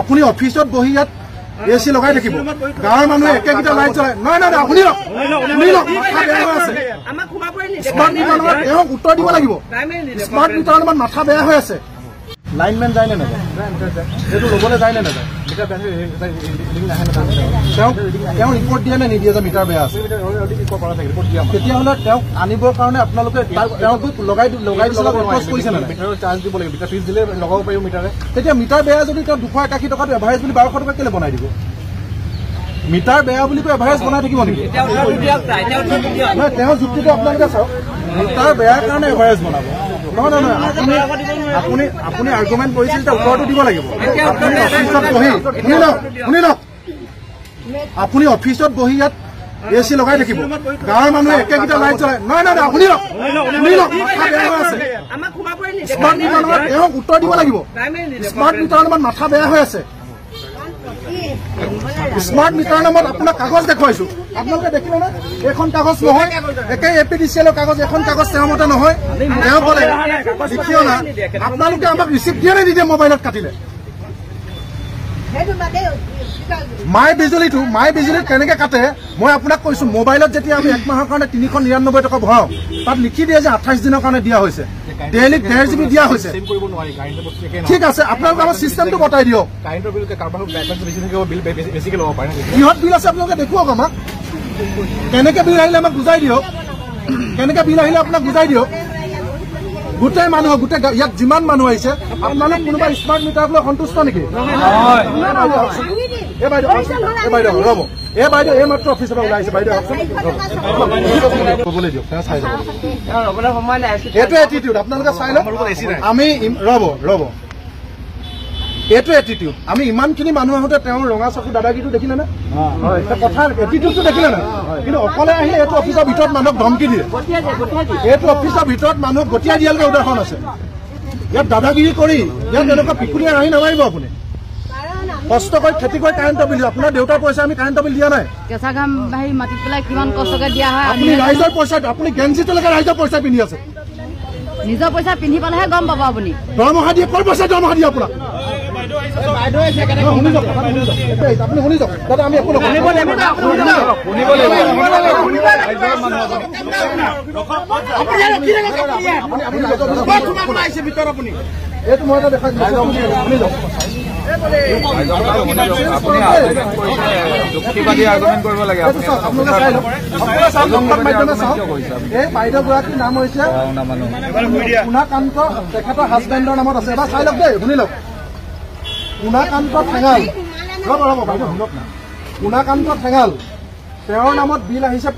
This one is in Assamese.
আপুনি অফিসত বহি ইয়াত এসি লগাই থাকিব গাঁৱৰ মানুহে একেগিটা লাইট জ্বলাই নহয় আপুনি স্মাৰ্ট মিটাৰৰ তেওঁক উত্তৰ দিব লাগিব স্মাৰ্ট মিটাৰৰ নামত মাথা বেয়া হৈ আছে লাইনমেন যায় নে নাযায় এইটো ল'বলৈ যায় নে নাযায় তেওঁ ৰিপৰ্ট দিয়ে নে নিদিয়ে যে মিটাৰ বেয়া আছে তেতিয়াহ'লে তেওঁক আনিবৰ কাৰণে আপোনালোকে তেওঁক লগাই কৰিছে নে চাৰ্জ দিব লাগিব মিটাৰ ফিজ দিলে লগাব পাৰিব মিটাৰে তেতিয়া মিটাৰ বেয়া যদি তেওঁ 281 টকাটো এভাৰেজ বুলি 1200 টকা কেলে বনাই দিব মিটাৰ বেয়া বুলি কৈ এভাৰেজ বনাই থাকিব নেকি তেওঁ যুক্তিটো আপোনালোকে চাওক মিটাৰ বেয়াৰ কাৰণে এভাৰেজ বনাব নহয় নহয় আপুনি আৰ্গুমেণ্ট কৰিছিল যে উত্তৰটো দিব লাগিব আপুনি অফিসত বহি ইয়াত এসি লগাই থাকিব গাঁৱৰ মানুহে একেগিটা লাইট জ্বলাই নহয় আপুনি স্মাৰ্ট মিটাৰৰ তেওঁক উত্তৰ দিব লাগিব স্মাৰ্ট মিটাৰৰ নামত মাথা বেয়া হৈ আছে স্মাৰ্ট মিটাৰৰ নামত আপোনাক কাগজ দেখুৱাইছো আপোনালোকে দেখিলে নে এখন কাগজ নহয় একে এপিডিচিএলৰ কাগজ এখন কাগজ তেওঁৰ মতে নহয় তেওঁ ক'লে দেখিও না আপোনালোকে আমাক ৰিচিপ্ট দিয়ে নে নিদিয়ে মোবাইলত কাটিলে মাই বিজুলীত কেনেকে কাটে মই আপোনাক কৈছো মোবাইলত যেতিয়া আমি 1 মাহৰ কাৰণে 399 টকা ভৰাও তাত লিখি দিয়ে যে 28 দিনৰ কাৰণে দিয়া হৈছে ডেইলি 1.5 GB দিয়া হৈছে ঠিক আছে আপোনালোকে আমাৰ চিষ্টেমটো বতাই দিয়ক কিহত বিল আছে আপোনালোকে দেখুৱাওক আমাক কেনেকে বিল আহিলে আমাক বুজাই দিয়ক কেনেকে বিল আহিলে আপোনাক বুজাই দিয়ক গোটেই মানুহ গোটেই ইয়াত যিমান মানুহ আহিছে আপোনালোক কোনোবা স্মাৰ্ট মিটাৰক লৈ সন্তুষ্ট নেকি বাইদেউ ৰ'ব বাইদেউ এই মাত্ৰ অফিচৰ পৰা ওলাইছে বাইদেউ ক'বলৈ দিয়ক তেওঁ চাই যাব এইটো এটিটিউড আপোনালোকে চাই লওক আমি ৰ'ব এইটো এটিটিউড আমি ইমানখিনি মানুহ আহোঁতে তেওঁৰ ৰঙা চকু দাদাগিৰিটো দেখিলে নে কথা এটিটিউডটো দেখিলে নে কিন্তু অকলে আহিলে এইটো অফিচৰ ভিতৰত মানুহক ধমকি দিয়ে এইটো অফিচৰ ভিতৰত মানুহক গতিয়াই দিয়ালৈকে উদাহৰণ আছে ইয়াত দাদাগিৰি কৰি ইয়াত এনেকুৱা পিকুলিয়া আহি নামাৰিব আপুনি কষ্ট কৰি খেতি কৰি কাৰেণ্টৰ বিল আপোনাৰ দেউতাৰ পইচা আমি কাৰেণ্টৰ বিল দিয়া নাই কেঁচা ঘাম বাহি মাটিত পেলাই কিমান কষ্টকে দিয়া হয় আপুনি ৰাইজৰ পইচা আপুনি গেঞ্জিটোলৈকে ৰাইজৰ পইচা পিন্ধি আছে নিজৰ পইচা পিন্ধি পালেহে গম পাব আপুনি দৰমহা দিয়ে কৰ পইচা দৰমহা দিয়ে আপোনাক আপুনি শুনি যাওক দাদা আমি একো এইটো মই এটা দেখাই শুনি যাওক এই বাইদেউগৰাকীৰ নাম হৈছে পুনাকান্ত তেখেতৰ হাজবেণ্ডৰ নামত আছে এবাৰ চাই লওক দেই শুনি লওক পুনাকান্ত ঠেঙাল ৰ'ব বাইদেউ শুনক না পুনাকান্ত ঠেঙাল তেওঁৰ নামত বিল আহিছে